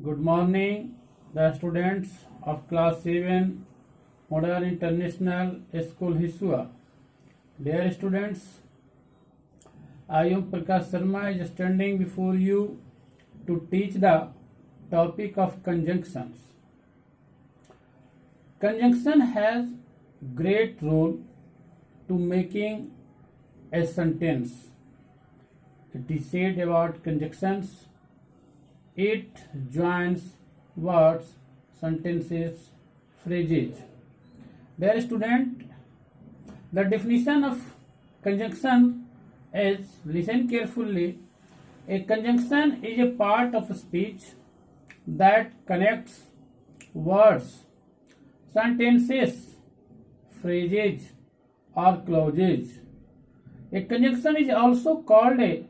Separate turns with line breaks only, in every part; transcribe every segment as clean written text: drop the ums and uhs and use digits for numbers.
Good morning, the students of class 7 Modern International School Hisua. Dear students, I am Prakash Sharma is standing before you to teach the topic of conjunctions. Conjunction has great role to making a sentence. It is said about conjunctions. It joins words, sentences, phrases. Dear student, the definition of conjunction is, listen carefully, a conjunction is a part of speech that connects words, sentences, phrases or clauses. A conjunction is also called a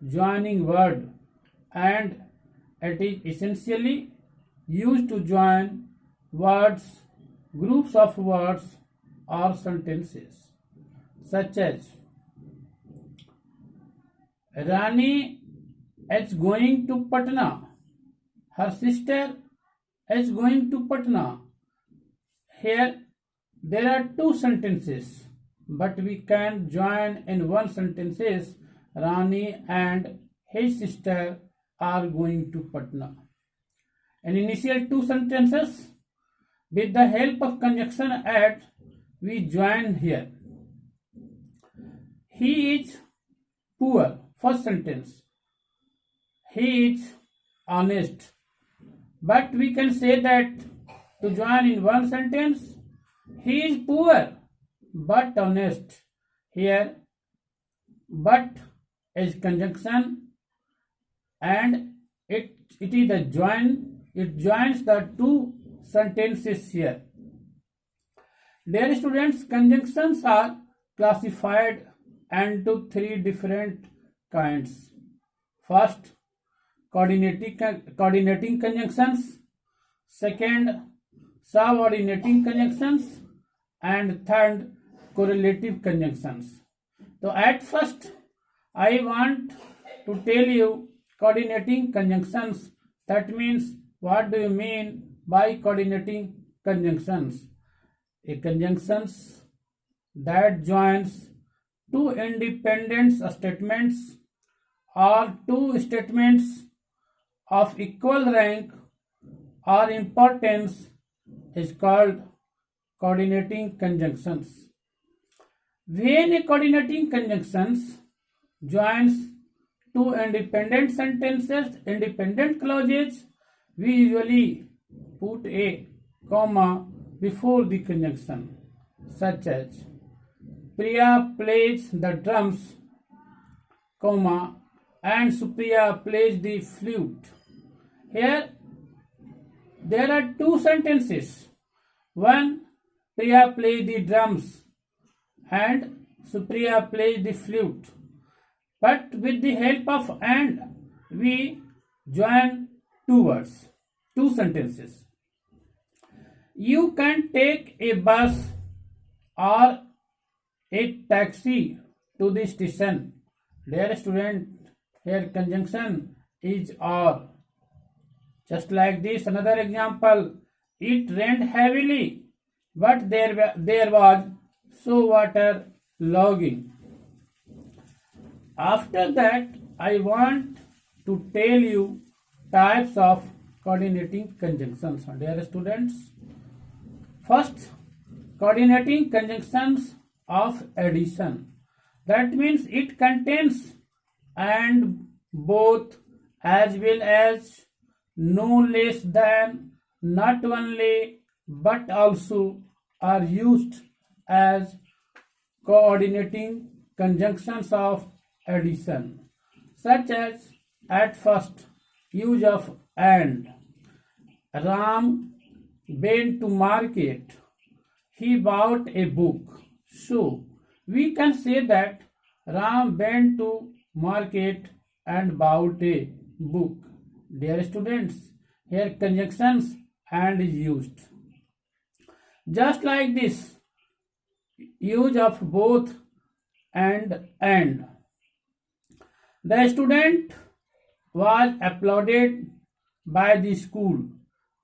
joining word, and it is essentially used to join words, groups of words or sentences, such as Rani is going to Patna. Her sister is going to Patna. Here there are two sentences, but we can join in one sentences Rani and his sister are going to Patna. An initial two sentences with the help of conjunction at we join here. He is poor. First sentence. He is honest. But we can say that to join in one sentence, he is poor but honest. Here, but is conjunction and it is the join. It joins the two sentences here. Dear students, conjunctions are classified into three different kinds. First, coordinating conjunctions. Second, subordinating conjunctions. And third, correlative conjunctions. So at first, I want to tell you coordinating conjunctions. That means, what do you mean by coordinating conjunctions? A conjunctions that joins two independent statements or two statements of equal rank or importance is called coordinating conjunctions. When a coordinating conjunctions joins two independent sentences, independent clauses, we usually put a comma before the conjunction, such as Priya plays the drums, comma, and Supriya plays the flute. Here, there are two sentences. One, Priya plays the drums and Supriya plays the flute. But with the help of and, we join two words, two sentences. You can take a bus or a taxi to the station. Dear student, here conjunction is or. Just like this, another example. It rained heavily, but there was so water logging. After that, I want to tell you types of coordinating conjunctions. Dear students, first, coordinating conjunctions of addition. That means it contains and, both, as well as, no less than, not only, but also are used as coordinating conjunctions of addition, such as at first use of and. Ram went to market. He bought a book. So we can say that Ram went to market and bought a book. Dear students, here conjunctions and is used. Just like this, use of both and. The student was applauded by the school.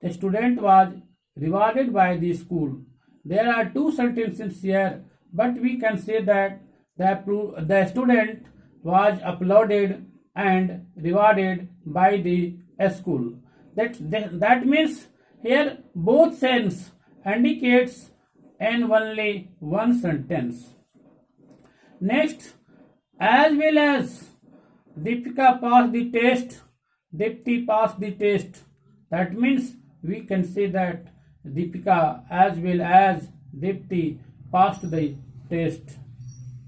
The student was rewarded by the school. There are two sentences here, but we can say that the student was uploaded and rewarded by the school. That means here both sense indicates in only one sentence. Next, as well as Deepika passed the test, Dipti passed the test. That means we can say that Deepika as well as Dipti passed the test.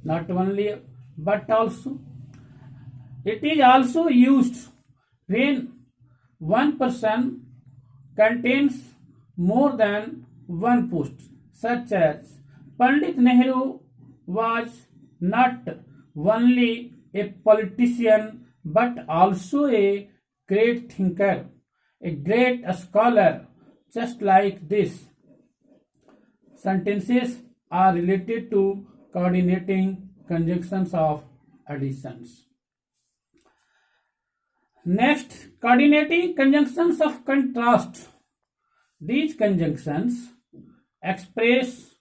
Not only but also it is also used when one person contains more than one post, such as Pandit Nehru was not only a politician but also a great thinker, a great scholar. Just like this, sentences are related to coordinating conjunctions of additions. Next, coordinating conjunctions of contrast. These conjunctions express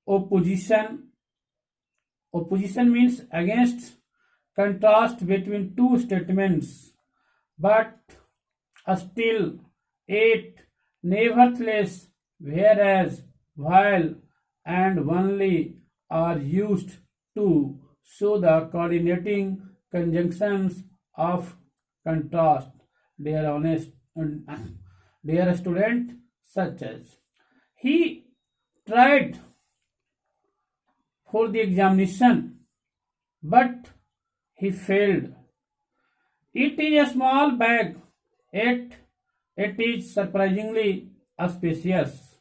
opposition. Opposition means against, contrast between two statements, but still, yet, nevertheless, whereas, while, and only are used to show the coordinating conjunctions of contrast. Dear student, such as he tried for the examination, but he failed. It is a small bag, yet it is surprisingly spacious.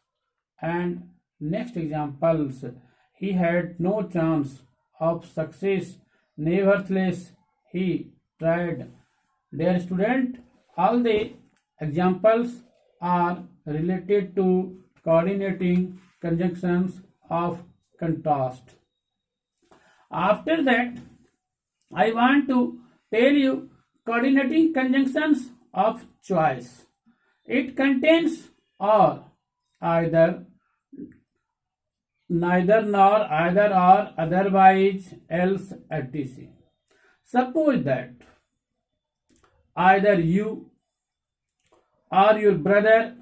And next examples, he had no chance of success, nevertheless he tried. Dear student, all the examples are related to coordinating conjunctions of contrast. After that, I want to tell you coordinating conjunctions of choice. It contains or, either, neither nor, either or, otherwise, else, etc. Suppose that either you or your brother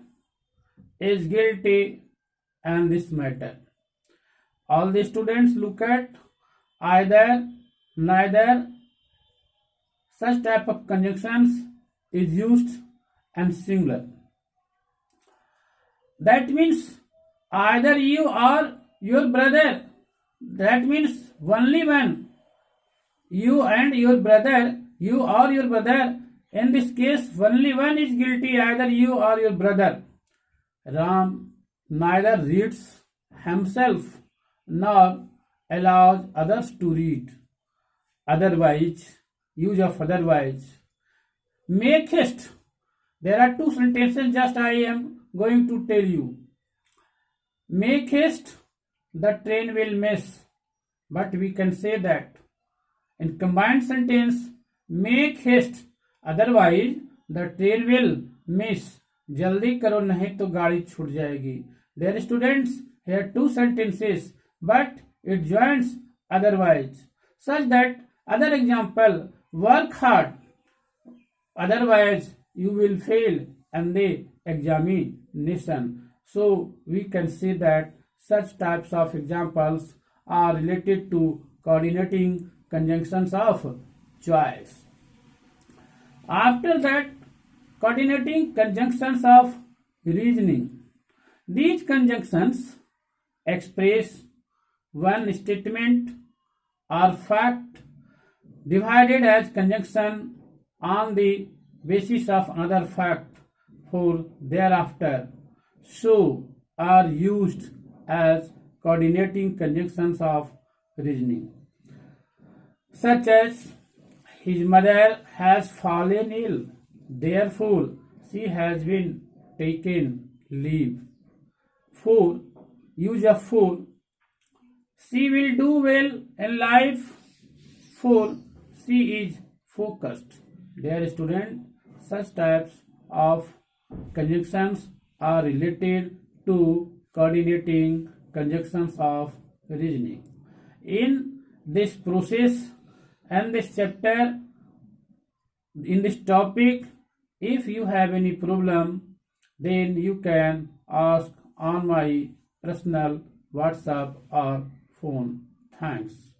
is guilty in this matter. All the students look at either, neither. Such type of conjunctions is used and singular. That means either you or your brother. That means only one. You and your brother, you or your brother. In this case, only one is guilty, either you or your brother. Ram neither reads himself nor allows others to read. Otherwise, use of otherwise. Make haste. There are two sentences just I am going to tell you. Make haste, the train will miss. But we can say that in combined sentence, make haste, otherwise the train will miss. जल्दी करो नहीं तो गाड़ी छूट जाएगी. Dear students, here two sentences, but it joins otherwise. Such that other example, work hard, otherwise you will fail in the examination. So we can say that such types of examples are related to coordinating conjunctions of choice. After that, coordinating conjunctions of reasoning. These conjunctions express one statement or fact divided as conjunction on the basis of another fact for thereafter, so are used as coordinating conjunctions of reasoning. Such as, his mother has fallen ill, therefore she has been taken leave. For, use of for, she will do well in life, for she is focused. Dear student, such types of conjunctions are related to coordinating conjunctions of reasoning. In this process and this chapter, in this topic, if you have any problem, then you can ask on my personal WhatsApp or phone. Thanks.